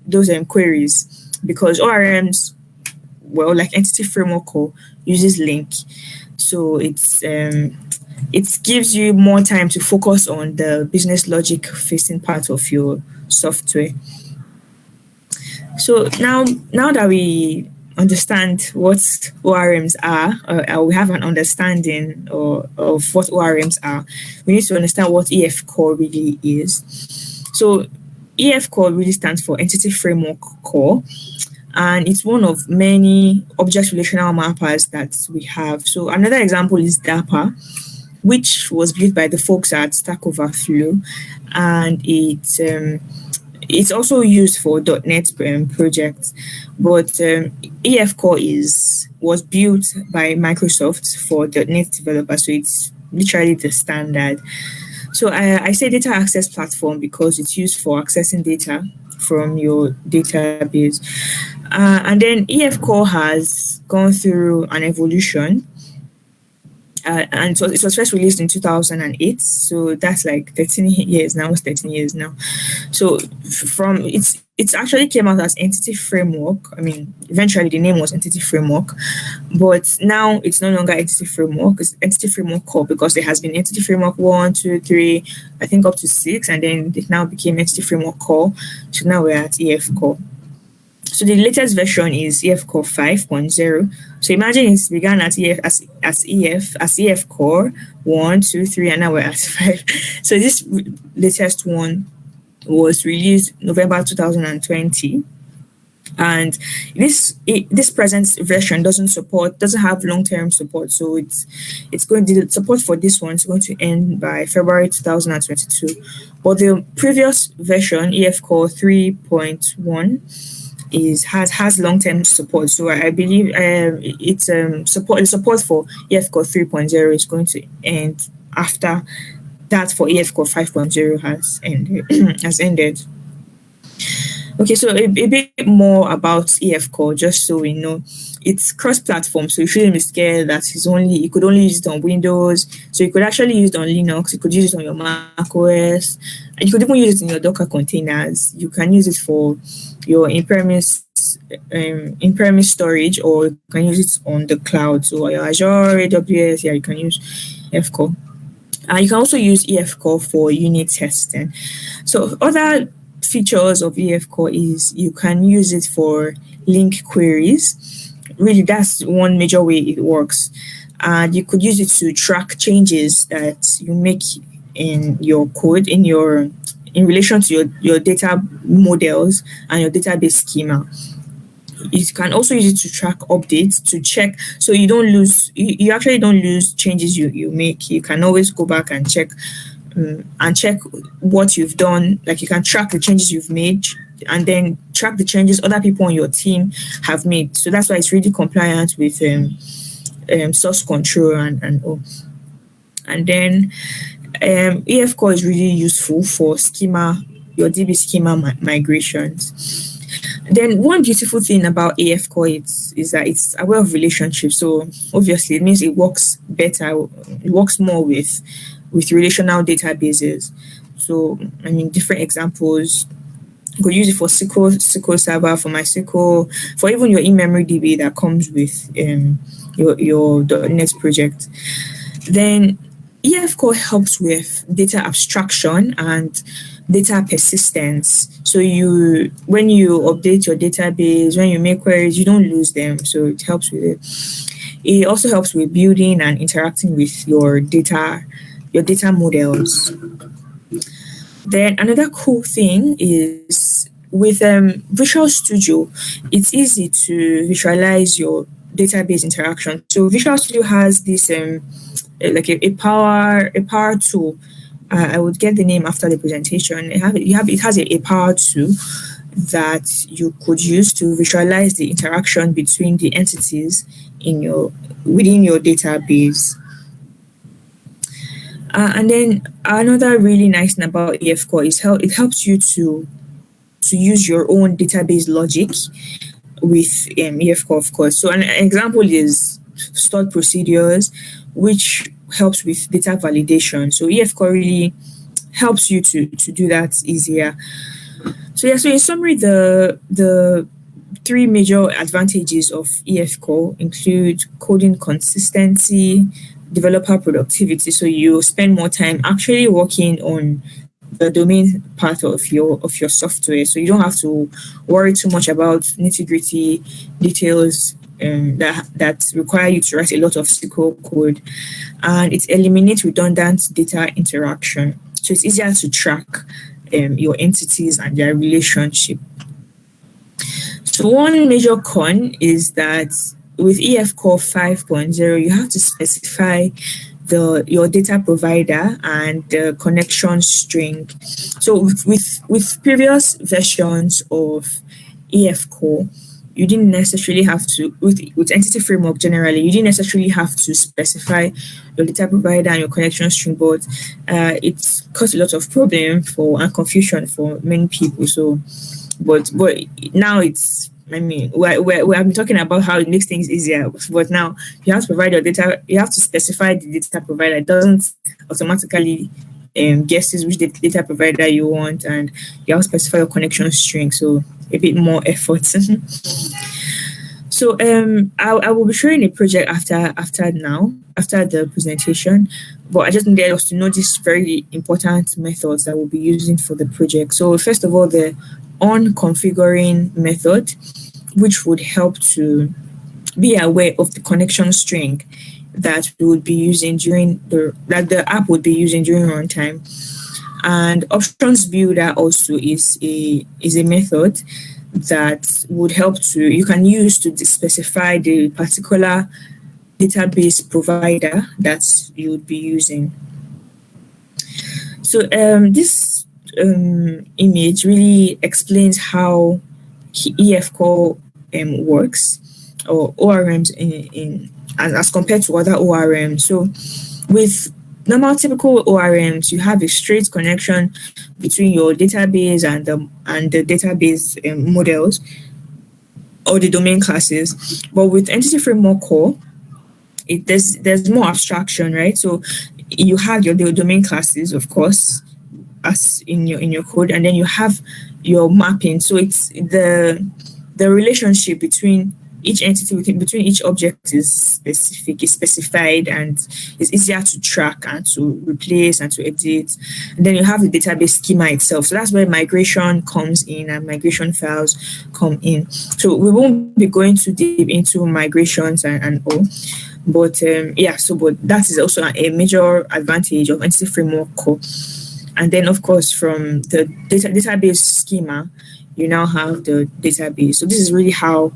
those queries, because ORMs, well, like Entity Framework Core, uses LINQ. So it gives you more time to focus on the business logic facing part of your software. So now that we understand what ORMs are, or we have an understanding of what ORMs are, we need to understand what EF Core really is. So EF Core really stands for Entity Framework Core, and it's one of many object relational mappers that we have. So another example is DAPA, which was built by the folks at Stack Overflow, and it's also used for .NET projects. But EF Core was built by Microsoft for .NET developers, so it's literally the standard. So I say data access platform because it's used for accessing data from your database. And then EF Core has gone through an evolution. And so it was first released in 2008. So that's like 13 years now. It's 13 years now. So from it's actually came out as Entity Framework. I mean, eventually the name was Entity Framework, but now it's no longer Entity Framework. It's Entity Framework Core because there has been Entity Framework 1, 2, 3, I think up to 6, and then it now became Entity Framework Core. So now we're at EF Core. So the latest version is EF Core 5.0. So imagine it began at EF Core 1, 2, 3, and now we're at 5. So this latest one was released November 2020. And this present version doesn't have long-term support. So it's going to, the support for this one is going to end by February 2022. But the previous version, EF Core 3.1, has long-term support. So I believe the support for EF Core 3.0 is going to end after that for EF Core 5.0 has ended. Okay, so a bit more about EF Core, just so we know. It's cross-platform, so you shouldn't be scared that you could only use it on Windows. So you could actually use it on Linux, you could use it on your Mac OS, and you could even use it in your Docker containers. You can use it for your in-premise storage, or you can use it on the cloud. So your Azure, AWS, you can use EF Core. And you can also use EF Core for unit testing. So other features of EF Core is you can use it for LINQ queries. Really, that's one major way it works. And you could use it to track changes that you make in your code, in relation to your data models and your database schema. You can also use it to track updates, to check, so you don't lose. You actually don't lose changes you make. You can always go back and check what you've done. Like you can track the changes you've made, and then track the changes other people on your team have made. So that's why it's really compliant with source control and all. And then EF Core is really useful for your DB schema migrations. Then one beautiful thing about EF Core is that it's aware of relationships. So obviously it means it works better. It works more with relational databases. So I mean, different examples. You could use it for SQL Server, for MySQL, for even your in-memory DB that comes with your .NET project. Then EF Core helps with data abstraction and data persistence. So when you update your database, when you make queries, you don't lose them. So it helps with it. It also helps with building and interacting with your data models. Then another cool thing is with Visual Studio, it's easy to visualize your database interaction. So Visual Studio has this like a power tool. I would get the name after the presentation. It has a power tool that you could use to visualize the interaction between the entities within your database. And then another really nice thing about EF Core is how it helps you to use your own database logic with EF Core, of course. So an example is stored procedures, which helps with data validation. So EF Core really helps you to do that easier. So yeah, so in summary, the three major advantages of EFCO include coding consistency, developer productivity. So you spend more time actually working on the domain part of your software. So you don't have to worry too much about nitty-gritty details that require you to write a lot of SQL code, and it eliminates redundant data interaction. So it's easier to track your entities and their relationship. So one major con is that with EF Core 5.0, you have to specify your data provider and the connection string. So with previous versions of EF Core, you didn't necessarily have to, with Entity Framework generally, you didn't necessarily have to specify your data provider and your connection string, but it caused a lot of problem and confusion for many people. So but now it's, I mean, we have been talking about how it makes things easier, but now you have to provide your data, you have to specify the data provider. It doesn't automatically guesses which data provider you want, and you have to specify your connection string, so a bit more effort. So I will be showing a project after the presentation, but I just needed us to know these very important methods that we'll be using for the project. So first of all, the on configuring method, which would help to be aware of the connection string that we would be using that the app would be using during runtime. And options builder also is a method that would help you can use to specify the particular database provider that you would be using. So this image really explains how EFCO works, or ORMs as compared to other ORMs. So with normal typical ORMs, you have a straight connection between your database and the database models or the domain classes. But with Entity Framework Core, there's more abstraction, right? So you have your domain classes, of course, as in your code, and then you have your mapping. So it's the relationship between each entity, between each object is specified, and it's easier to track and to replace and to edit. And then you have the database schema itself. So that's where migration comes in and migration files come in. So we won't be going too deep into migrations and all. But but that is also a major advantage of Entity Framework Core. And then, of course, from the database schema, you now have the database. So this is really how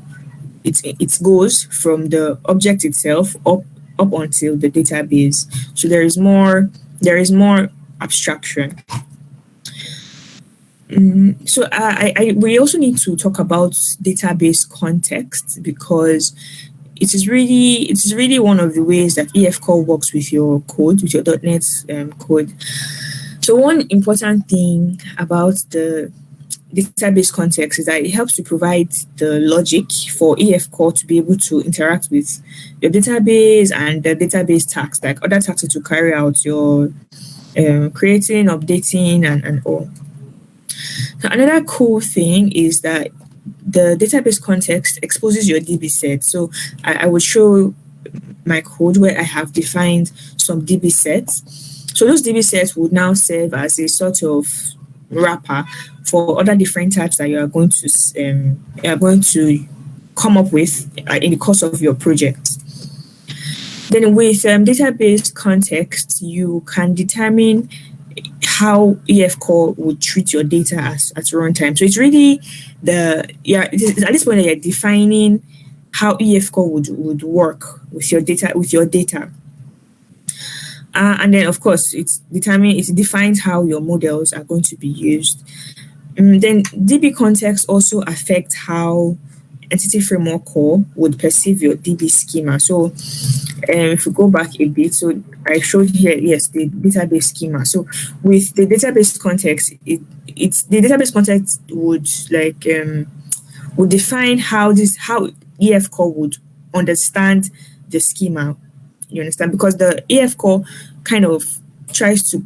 it goes from the object itself up until the database. So there is more abstraction. So we also need to talk about database context, because it is really one of the ways that EFCO works with your code, with your .NET code. So one important thing about the database context is that it helps to provide the logic for EFCO to be able to interact with your database and the database tasks, like other tasks to carry out, your creating, updating, and all. So another cool thing is that the database context exposes your DB set. So I will show my code where I have defined some DB sets. So those DB sets would now serve as a sort of wrapper for other different types that you are going to come up with in the course of your project. Then with database context, you can determine how EFCO would treat your data at runtime. So it's really at this point that you're defining how EFCO would work with your data. And then, of course, it defines how your models are going to be used. Then DB context also affects how Entity Framework Core would perceive your DB schema. So if we go back a bit, so I showed here, yes, the database schema. So with the database context, it's the database context would define how EFCO would understand the schema. You understand? Because the EFCO kind of tries to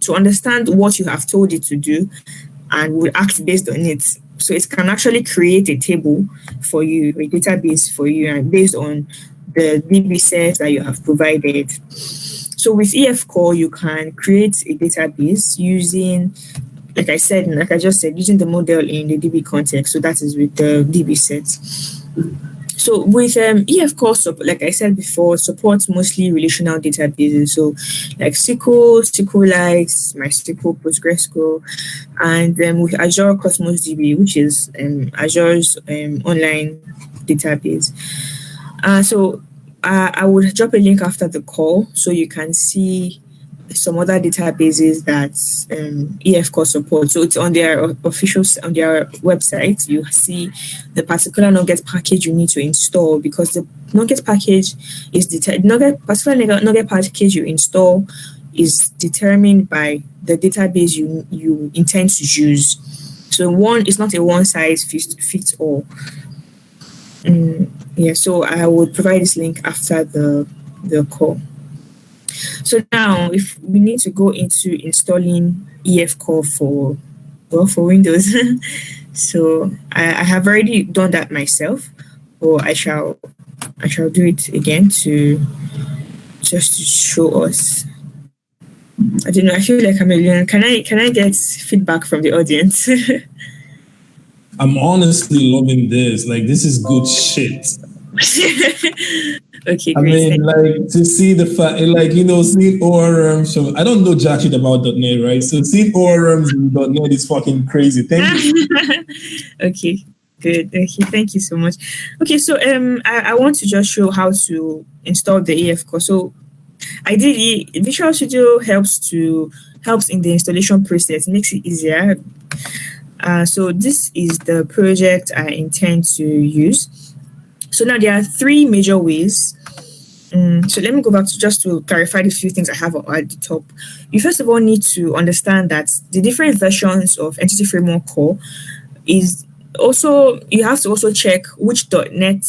to understand what you have told it to do and will act based on it. So it can actually create a table for you, a database for you, and based on the DB sets that you have provided. So with Efco, you can create a database using, like I just said, using the model in the DB context. So that is with the DB sets. So with Efco, like I said before, supports mostly relational databases. So like SQL, SQLite, MySQL, PostgreSQL, and with Azure Cosmos DB, which is Azure's online database. So I would drop a link after the call so you can see some other databases that Efco supports. So it's on their on their website. You see the particular Nuget package you need to install, because the Nuget package is Nuget package you install is determined by the database you intend to use. So it's not a one size fits all. Yeah, so I would provide this link after the call. So now, if we need to go into installing Efco for Windows, so I have already done that myself, or I shall do it again just to show us. I don't know. I feel like I'm alone. Can I get feedback from the audience? I'm honestly loving this. Like, this is good shit. Okay, great. I mean, like, to see the fact, like, seeing ORM. So I don't know jack shit about .NET, right? So seeing ORMs in .NET is fucking crazy. Thank you. Okay, good. Okay, thank you so much. Okay, so I want to just show how to install the Efco. So ideally, Visual Studio helps in the installation process, makes it easier. So this is the project I intend to use. So now there are three major ways. So let me go back to clarify the few things I have at the top. You first of all need to understand that the different versions of Entity Framework Core is also, you have to also check which .NET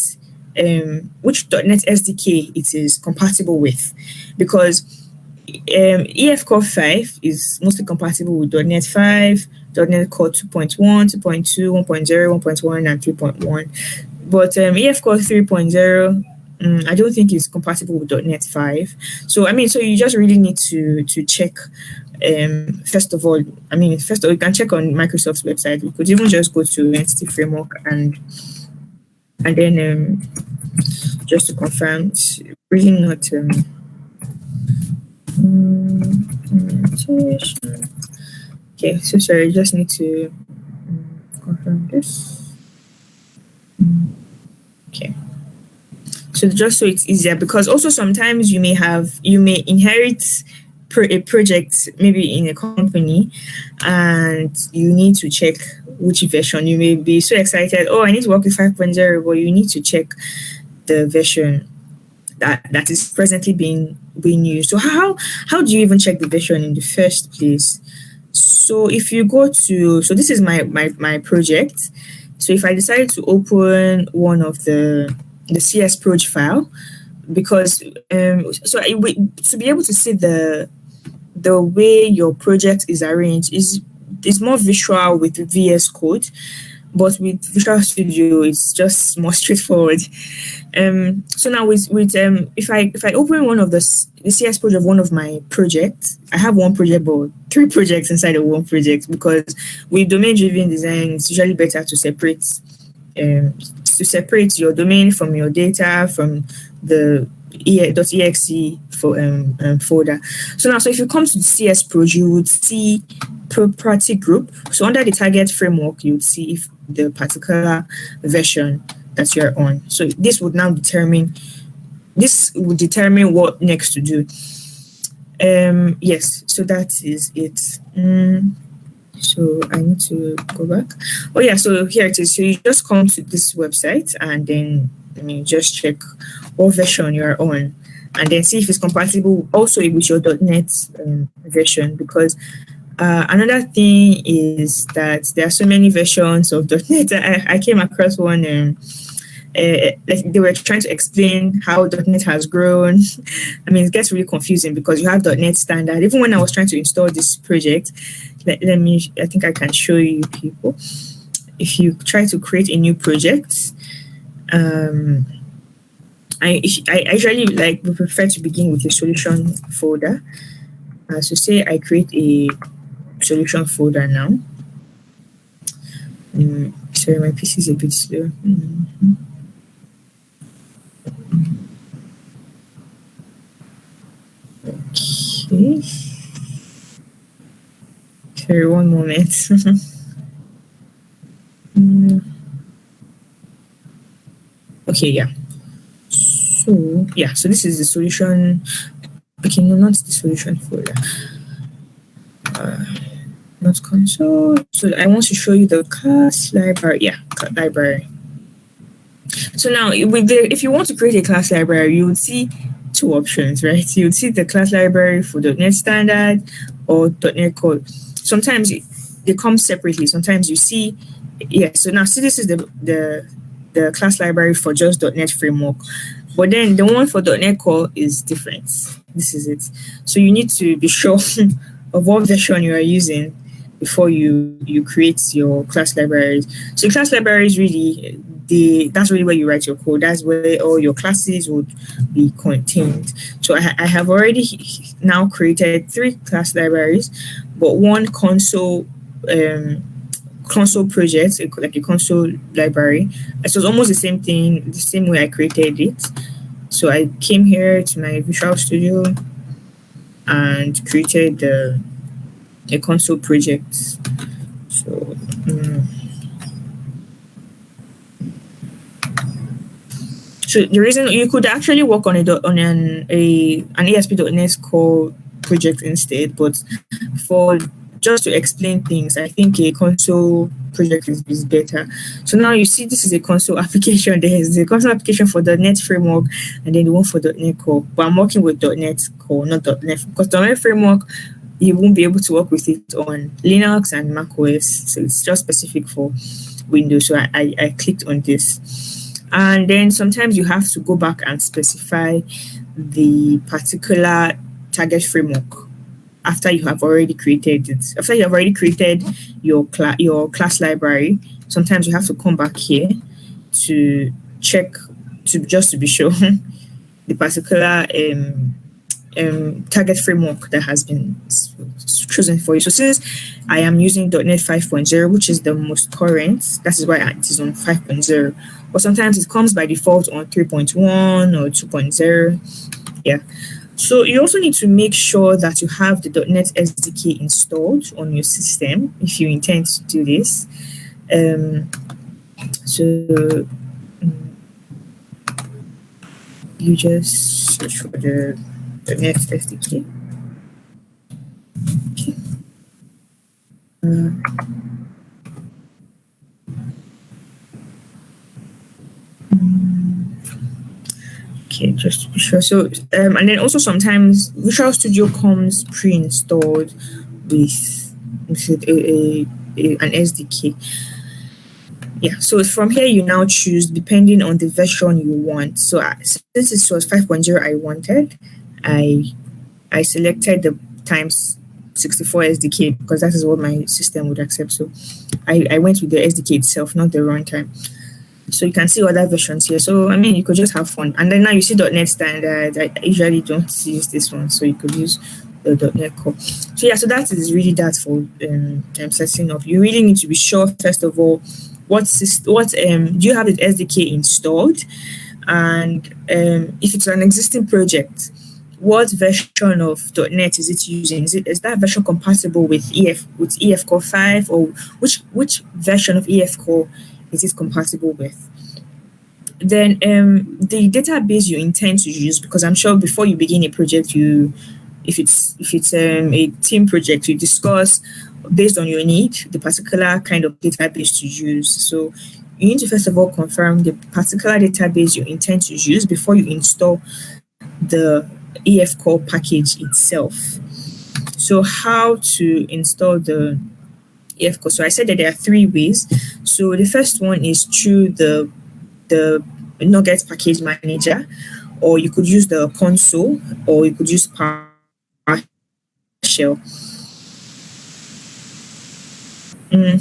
SDK it is compatible with, because Efco 5 is mostly compatible with .NET 5, .NET Core 2.1, 2.2, 1.0, 1.1, and 3.1. But Efco 3.0, I don't think it's compatible with .NET 5. So you just really need to check. First of all, you can check on Microsoft's website. We could even just go to Entity Framework and then just to confirm, it's really not. Okay, so sorry, I just need to confirm this. Okay. So just so it's easier, because also sometimes you may inherit a project maybe in a company, and you need to check which version. You may be so excited, I need to work with 5.0, but you need to check the version that is presently being used. So how do you even check the version in the first place? So if you go to, so this is my project. So if I decide to open one of the CS proj file, because to be able to see the way your project is arranged is more visual with VS Code, but with Visual Studio it's just more straightforward. So now with if I open one of the CS project of one of my projects, I have one project but 3 projects inside of one project, because with domain-driven design it's usually better to separate your domain from your data from the .exe folder. So now, if you come to the CS Proj, you would see property group. So under the target framework, you would see if the particular version that you're on. So this would determine what next to do. Yes, so that is it. So I need to go back. Oh yeah, so here it is. So you just come to this website and then you just check what version you're on, and then see if it's compatible also with your .NET version, because another thing is that there are so many versions of .NET. I came across one like they were trying to explain how .NET has grown. I mean, it gets really confusing because you have .NET Standard. Even when I was trying to install this project, let me, I think I can show you people. If you try to create a new project, I usually we prefer to begin with a solution folder. So say I create a solution folder now. Sorry, my PC is a bit slow. Okay. Sorry, one moment. Okay, yeah. So this is the solution. Okay, no, not the solution folder. Not console. So I want to show you the class library. Yeah, library. So now, if you want to create a class library, you would see two options, right? You would see the class library for .NET Standard or .NET Core. Sometimes they come separately. Sometimes you see, so now see this is the class library for just .NET Framework. But then the one for .NET Core is different. This is it. So you need to be sure of what version you are using before you create your class libraries. So class libraries really, that's really where you write your code. That's where all your classes would be contained. So I have already now created 3 class libraries, but one console project, like a console library. So it's almost the same thing, the same way I created it. So I came here to my Visual Studio and created a console project. So so the reason you could actually work on an ASP.NET Core project instead, but for just to explain things, I think a console project is better. So now you see this is a console application. There is a console application for the .NET Framework and then the one for .NET Core. But I'm working with .NET Core, not .NET, because .NET Framework, you won't be able to work with it on Linux and Mac OS. So it's just specific for Windows. So I clicked on this. And then sometimes you have to go back and specify the particular target framework after you have already created it. After you have already created your class library, sometimes you have to come back here to check just to be sure the particular target framework that has been chosen for you. So since I am using .NET 5.0, which is the most current, that is why it is on 5.0. But sometimes it comes by default on 3.1 or 2.0. Yeah. So you also need to make sure that you have the .NET SDK installed on your system if you intend to do this. So you just search for the .NET SDK. Okay. Okay, just to be sure. So, and then also sometimes Visual Studio comes pre-installed with an SDK. Yeah, so from here you now choose depending on the version you want. So since this was 5.0 I wanted, I selected the times 64 SDK because that is what my system would accept. So I went with the SDK itself, not the runtime. So you can see other versions here. So I mean, you could just have fun. And then now you see .NET Standard. I usually don't use this one, so you could use the .NET Core. So yeah, so that is really that for setting up. You really need to be sure first of all what do you have the SDK installed, and if it's an existing project, what version of .NET is it using? Is that version compatible with EF Core 5, or which version of EF Core is it compatible with? Then the database you intend to use, because I'm sure before you begin a project, if it's a team project, you discuss based on your need the particular kind of database to use. So you need to first of all confirm the particular database you intend to use before you install the EF Core package itself. So how to install the EF Core? So I said that there are 3 ways. So the first one is through the Nuget Package Manager, or you could use the console, or you could use PowerShell.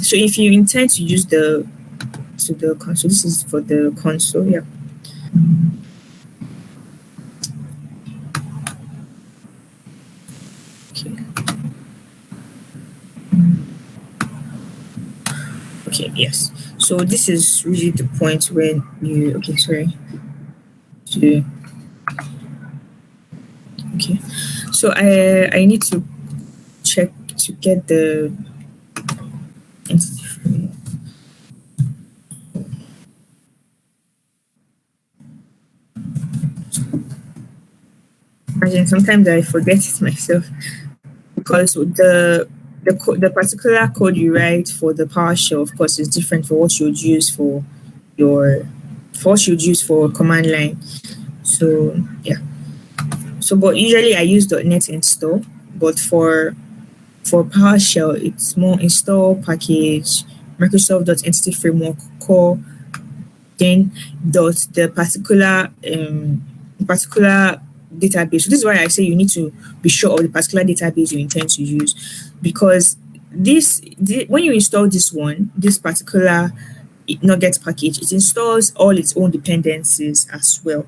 So if you intend to use the console, this is for the console, yeah. Okay. Okay, yes. So this is really the point when you okay. So I need to check to get the entity framework. Imagine sometimes I forget it myself because the particular code you write for the PowerShell, of course, is different for what you'd use for command line. So yeah. So but usually I use .NET install, but for PowerShell it's more install package Microsoft.entity framework core, then the particular database. So this is why I say you need to be sure of the particular database you intend to use, because when you install this particular Nuget package, it installs all its own dependencies as well.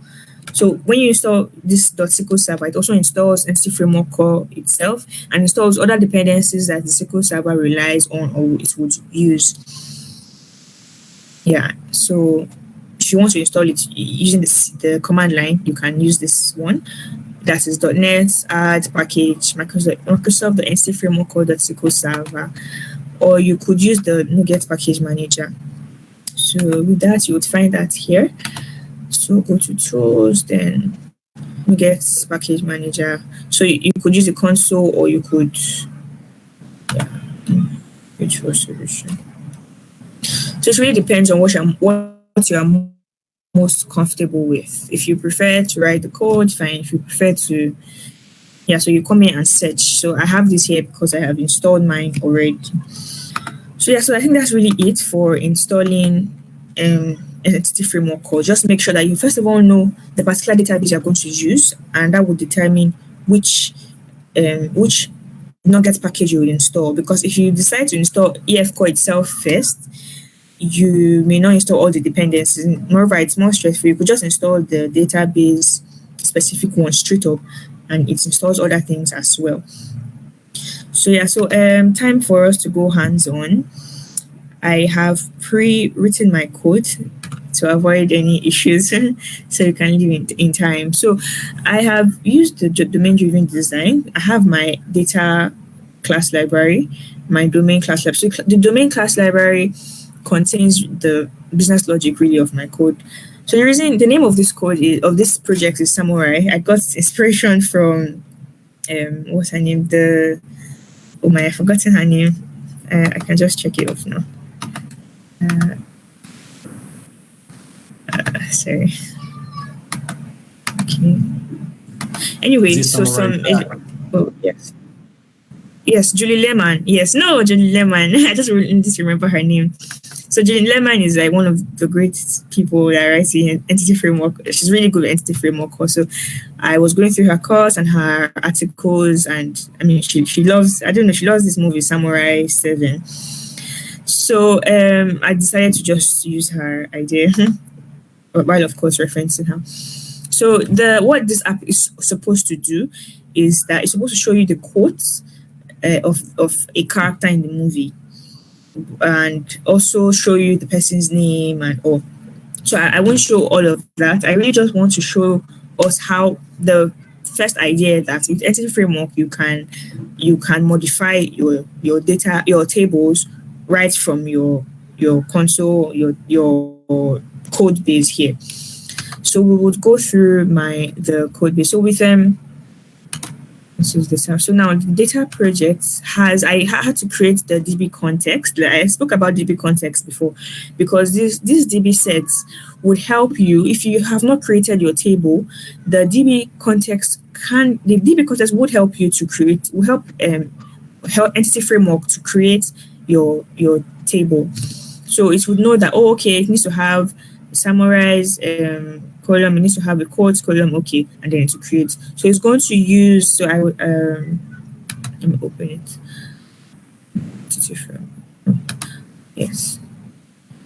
So when you install this .SQL Server, it also installs Entity Framework Core itself and installs other dependencies that the SQL Server relies on or it would use. Yeah, so if you want to install it using the command line, you can use this one. That is .NET add package Microsoft the Entity Framework Core .SQL Server, or you could use the Nuget Package Manager. So with that, you would find that here. So go to tools, then Nuget Package Manager. So you could use the console, or you could virtual solution. So it really depends on what you are most comfortable with. If you prefer to write the code, fine. If you prefer to, so you come in and search. So I have this here because I have installed mine already. So so I think that's really it for installing Entity Framework Core. Just make sure that you first of all know the particular database you're going to use, and that will determine which Nuget package you will install. Because if you decide to install Efco itself first, you may not install all the dependencies. Moreover, it's more stressful. You could just install the database specific one straight up, and it installs other things as well. So time for us to go hands-on. I have pre-written my code to avoid any issues, so you can leave it in time. So I have used the domain-driven design. I have my data class library, my domain class library. So the domain class library contains the business logic really of my code. So the name of this project is Samurai. I got inspiration from what's her name? I've forgotten her name. I can just check it off now. Sorry. Okay. Anyway, so yes, Julie Lehman. Yes, no, Julie Lehman. I just remember her name. So Julie Lehman is like one of the great people that writes in Entity Framework. She's really good at Entity Framework. Also, I was going through her course and her articles, and I mean, she loves this movie Samurai 7. So I decided to just use her idea, while of course referencing her. So what this app is supposed to do is that it's supposed to show you the quotes of a character in the movie, and also show you the person's name and all. So I won't show all of that. I really just want to show us how the first idea that with Entity Framework you can modify your data, your tables right from your console, your code base here. So we would go through the code base. So with this is the sound. So now the data project I had to create the DB context. I spoke about DB context before, because these DB sets would help you if you have not created your table. The DB context would help you to help Entity Framework to create your table. So it would know that it needs to have summarize column, it needs to have a quotes column, okay, and then to create. So it's going to use, so I would, let me open it. Yes.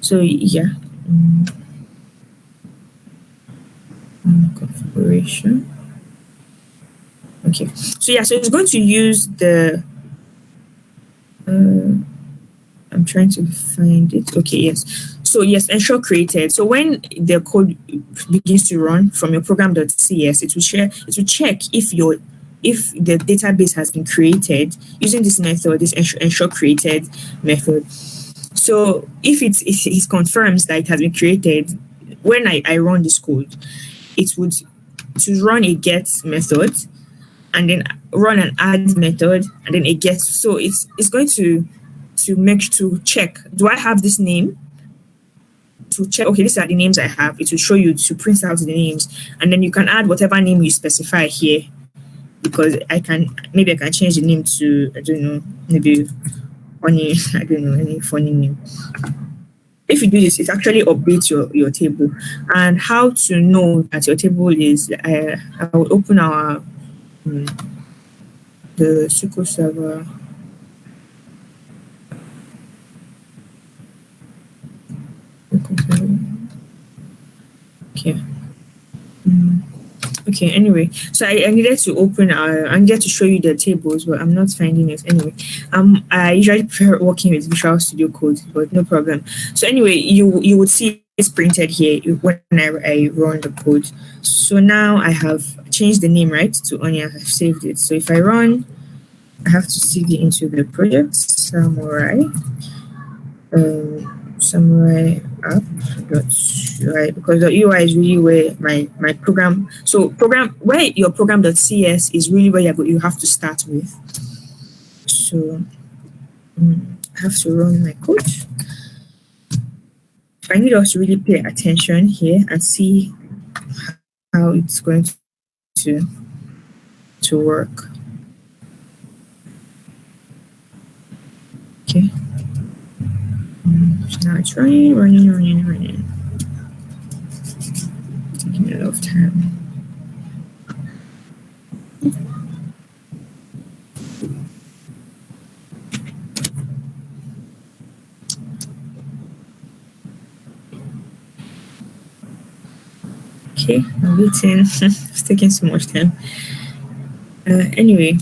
So yeah. Configuration. Okay. So yeah, so it's going to use the I'm trying to find it. Okay, yes. So yes, ensure created. So when the code begins to run from your program.cs, it will check if the database has been created using this method, this ensure created method. So if it confirms that it has been created, when I run this code, it would to run a get method and then run an add method and then a get. So it's going to check, do I have this name? To check, okay, these are the names I have. It will show you to print out the names, and then you can add whatever name you specify here, because I can change the name to, I don't know, maybe funny, I don't know, any funny name. If you do this, it actually updates your table. And how to know that your table is, I will open our the SQL Server. Okay. Okay, anyway, so I needed to open I needed to show you the tables, but I'm not finding it anyway. I usually prefer working with Visual Studio Code, but no problem. So anyway, you would see it's printed here when I run the code. So now I have changed the name, right, to Onion. I've saved it. So if I run, I have to CD into the project Samurai. Samurai app .ui, because the UI is really where my program. So where your program.cs is really where you have to start with. So I have to run my code. I need us to really pay attention here and see how it's going to work. Okay. So now it's running. Taking a lot of time. Okay, I'm waiting. It's taking so much time. Anyway.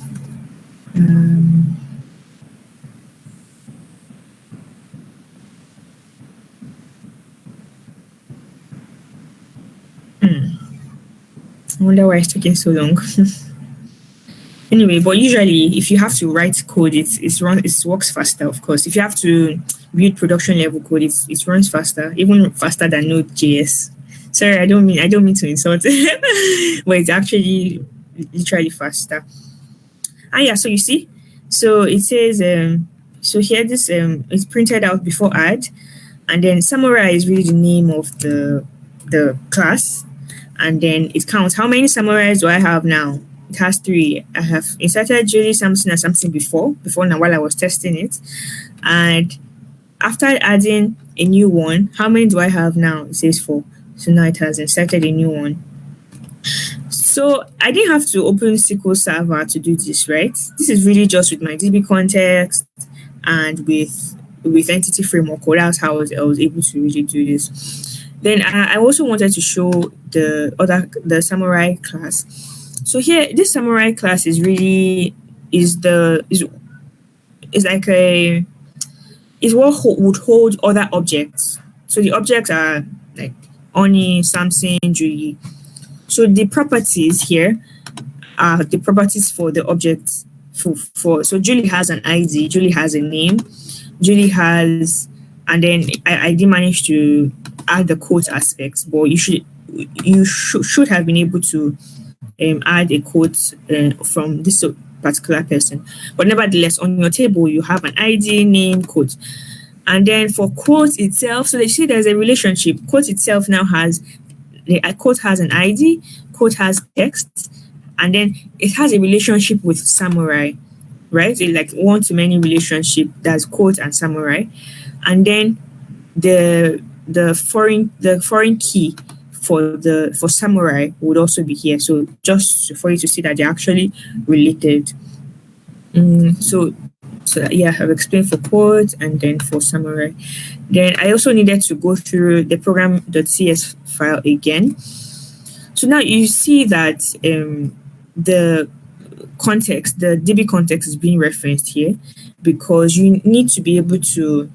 I wonder why it's taking so long. Anyway, but usually if you have to write code, it works faster, of course. If you have to build production level code, it runs faster, even faster than Node.js. Sorry, I don't mean to insult, but it's actually literally faster. Yeah, so you see, so it says so here this it's printed out before add, and then Samurai is really the name of the class. And then it counts how many summaries do I have now. It has 3. I have inserted Julie, Samson, and something before now while I was testing it. And after adding a new one, how many do I have now? It says 4. So now it has inserted a new one. So I didn't have to open SQL Server to do this, right? This is really just with my DB context and with Entity Framework. That's how I was able to really do this. Then I also wanted to show the Samurai class. So here, this Samurai class is really is what would hold other objects. So the objects are like Oni, Samson, Julie. So the properties here are the properties for the objects. So Julie has an ID, Julie has a name, Julie has, and then I did manage to add the quote aspects, but you should have been able to add a quote from this particular person. But nevertheless, on your table you have an ID, name, quote, and then for quote itself. So they see there's a relationship. Quote itself now has quote has an ID, quote has text, and then it has a relationship with Samurai, right? It's like one-to-many relationship. That's quote and Samurai, and then the the foreign key for samurai would also be here. So just for you to see that they're actually related. So yeah, I've explained for quotes and then for samurai. Then I also needed to go through the program.cs file again. So now you see that the context, the DB context is being referenced here because you need to be able to,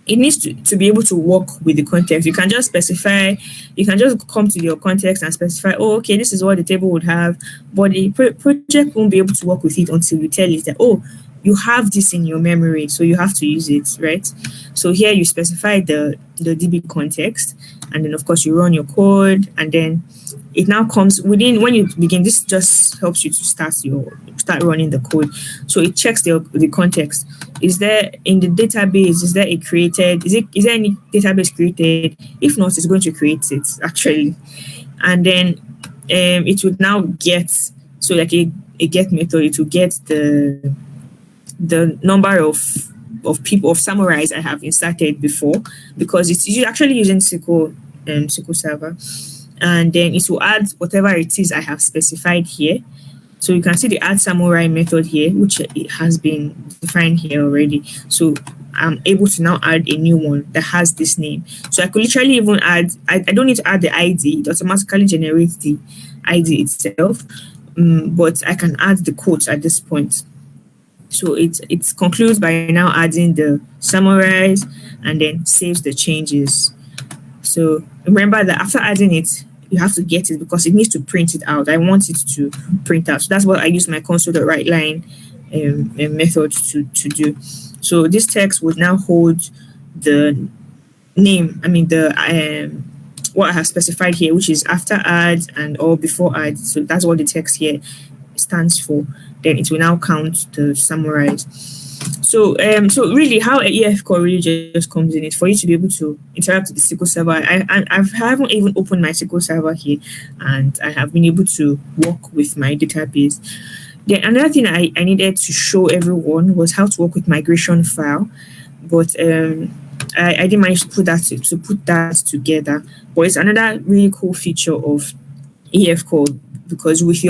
it needs to be able to work with the context. You can just specify, you can just come to your context and specify, oh, okay, this is what the table would have, but the project won't be able to work with it until you tell it that, oh, you have this in your memory, so you have to use it, right? So here you specify the DB context, and then of course you run your code, and then it now comes within, when you begin, this just helps you to start running the code. So it checks the context. Is there in the database, is there a created, is there any database created? If not, it's going to create it actually. And then it would now get, so like a get method, it will get the number of people, of samurais I have inserted before, because it's actually using SQL Server. And then it will add whatever it is I have specified here. So you can see the add samurai method here, which it has been defined here already. So I'm able to now add a new one that has this name. So I could literally even add, I don't need to add the ID, it automatically generates the ID itself, but I can add the quotes at this point. So it concludes by now adding the summaries and then saves the changes. So remember that after adding it, you have to get it because it needs to print it out. I want it to print out. So that's what I use my console.writeLine method to do. So this text would now hold the name, what I have specified here, which is after add and or before add. So that's what the text here stands for. Then it will now count the summarize. So really how an Efco really just comes in is for you to be able to interact with the SQL Server. I haven't even opened my SQL Server here, and I have been able to work with my database. Then another thing I needed to show everyone was how to work with migration file, but I didn't manage to put that together. But it's another really cool feature of Efco, because with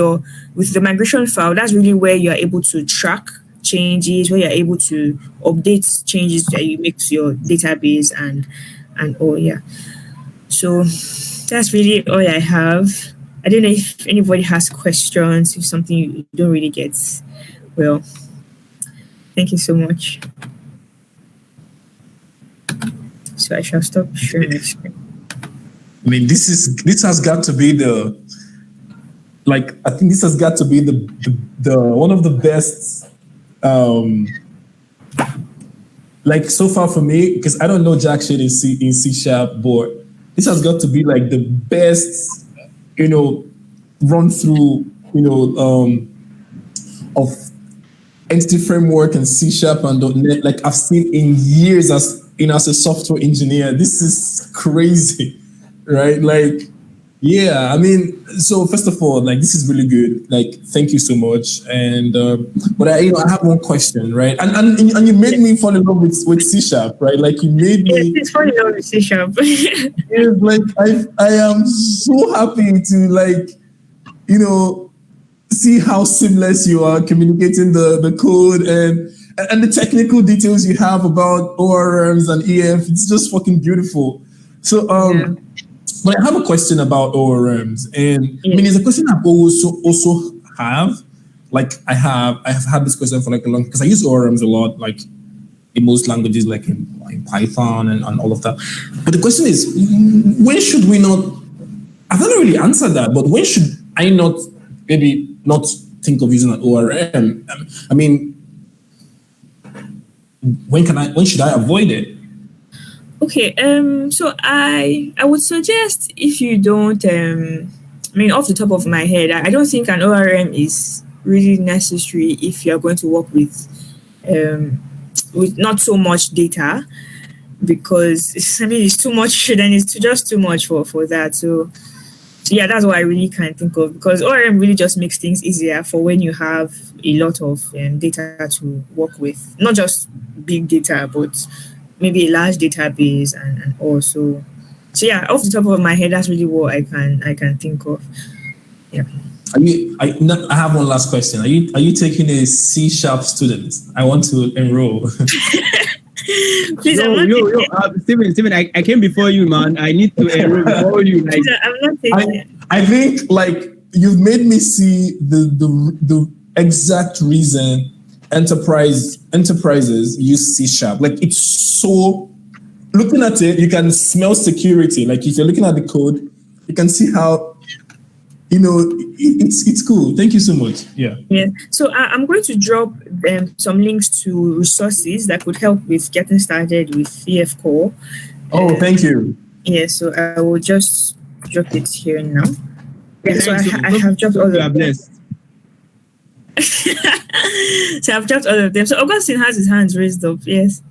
the migration file, that's really where you are able to track changes, where you're able to update changes that you make to your database and all. Yeah, so that's really all I have. I don't know if anybody has questions, if something you don't really get. Well, thank you so much. So I shall stop sharing my screen. I mean, this has got to be I think this has got to be the one of the best so far for me, because I don't know jack shit in C# but this has got to be like the best, run through, of entity framework and C# and .NET like I've seen in years as a software engineer. This is crazy, right? Yeah, I mean, so first of all, this is really good. Thank you so much. And but I have one question, right? And you made me fall in love with C#, right? You made me. It's fall in love with C#. I am so happy to see how seamless you are communicating the code and the technical details you have about ORMs and EF. It's just fucking beautiful. So yeah. But I have a question about ORMs, and I mean, it's a question I've also have. I have had this question for a long, because I use ORMs a lot, in most languages, in Python and all of that. But the question is, when should we not? I don't really answer that, but when should I not think of using an ORM? I mean, when should I avoid it? Okay, so I would suggest, if you don't, off the top of my head, I don't think an ORM is really necessary if you're going to work with not so much data, because it's too much, then it's just too much for that. So yeah, that's what I really can think of, because ORM really just makes things easier for when you have a lot of data to work with, not just big data, but maybe a large database and also So yeah, off the top of my head, that's really what I can think of. Yeah. I have one last question. Are you taking a C# student? I want to enroll. Please, Steven, I came before you, man. I need to enroll before you. Like, please, I'm not taking. I think like you've made me see the exact reason enterprises use C#. Like it's so, looking at it, you can smell security. Like if you're looking at the code, you can see how, it's cool. Thank you so much. Yeah. So I'm going to drop some links to resources that could help with getting started with Efco. Oh, thank you. Yeah. So I will just drop it here now. Yeah. So I have dropped all of them. So I've dropped all of them. So Augustine has his hands raised up. Yes.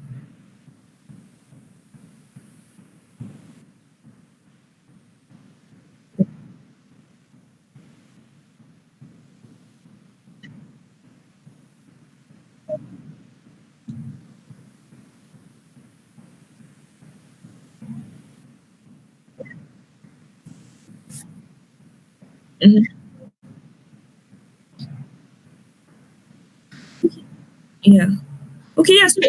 Mm-hmm. Yeah. Okay. Yeah. So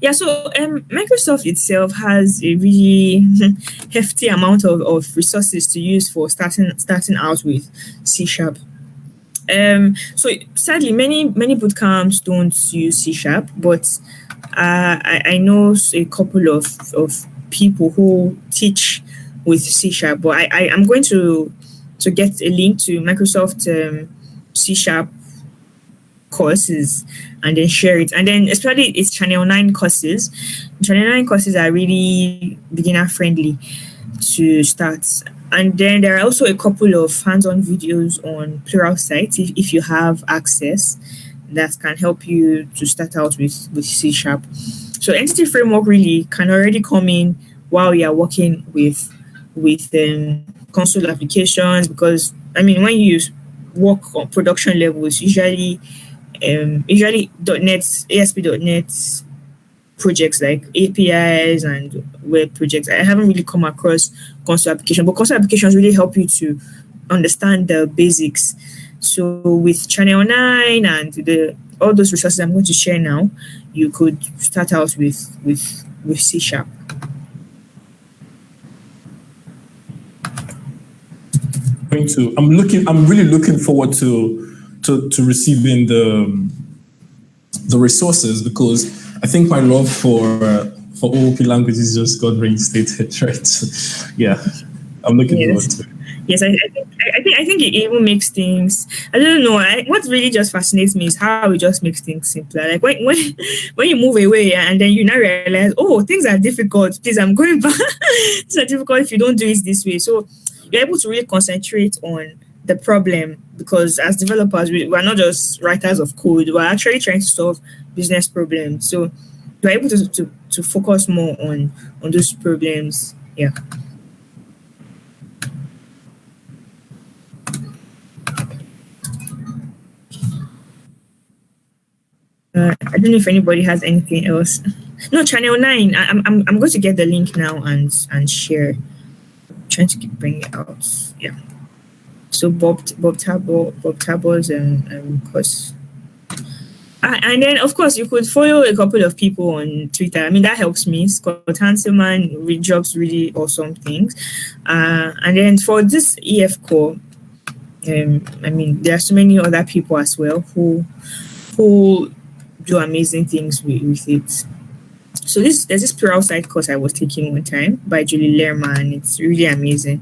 yeah. So Microsoft itself has a really hefty amount of resources to use for starting out with C#. So sadly, many boot camps don't use C#, but I know a couple of people who teach with C#. But I am going to get a link to Microsoft C# courses and then share it. And then especially its Channel 9 courses. Channel 9 courses are really beginner friendly to start. And then there are also a couple of hands-on videos on Pluralsight if you have access that can help you to start out with C#. So Entity Framework really can already come in while you are working with console applications, because I mean when you work on production levels, usually .NET, ASP.NET projects like APIs and web projects, I haven't really come across console application, but console applications really help you to understand the basics. So with Channel 9 and all those resources I'm going to share now, you could start out with C#. I'm really looking forward to receiving the resources, because I think my love for OOP languages just got reinstated, right? Yeah, I'm looking forward to it. Yes, I think it even makes things, I don't know. What really just fascinates me is how it just makes things simpler. Like when you move away and then you now realize, oh, things are difficult. Please, I'm going back. Things are difficult if you don't do it this way. So you're able to really concentrate on the problem, because as developers, we're not just writers of code. We're actually trying to solve business problems. So you're able to focus more on those problems. Yeah. I don't know if anybody has anything else. No, Channel 9. I'm going to get the link now and share. I'm trying to bring it out. Yeah. So Bob Tabor's course. And then of course you could follow a couple of people on Twitter. I mean that helps me. Scott Hanselman drops really awesome things. And then for this Efco, I mean there are so many other people as well who do amazing things with it. So there's this Pluralsight course I was taking one time by Julie Lerma, and it's really amazing.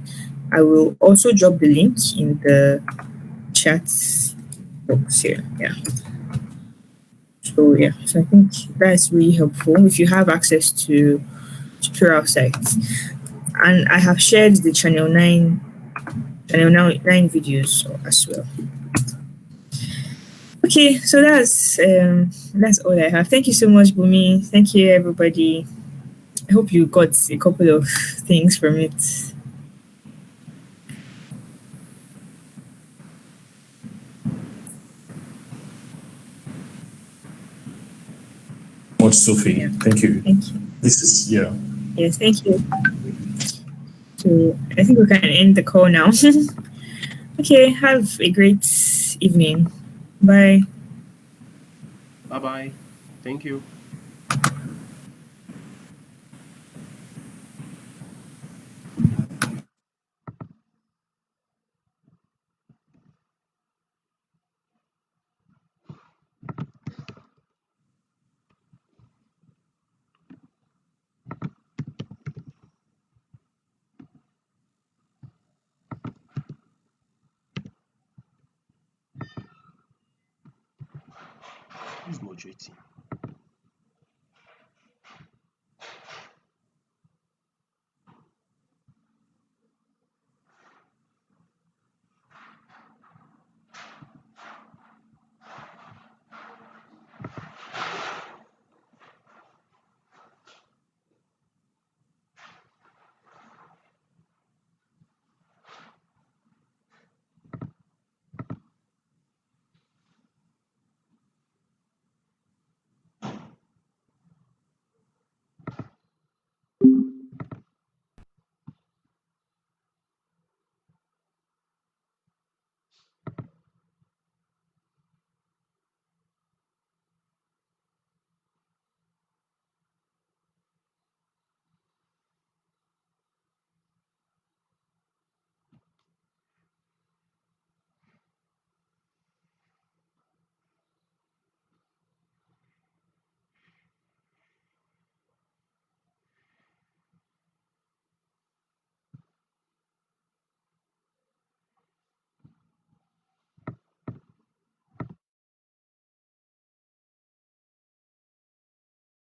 I will also drop the link in the chat box here. Yeah. So yeah, so I think that's really helpful if you have access to Pluralsight. And I have shared the Channel 9 videos as well. Okay, so that's all I have. Thank you so much, Bumi. Thank you, everybody. I hope you got a couple of things from it. Much, Sophie. Yeah. Thank you. Thank you. This is Yes, thank you. So I think we can end the call now. Okay, have a great evening. Bye. Bye bye. Thank you. Who's moderating?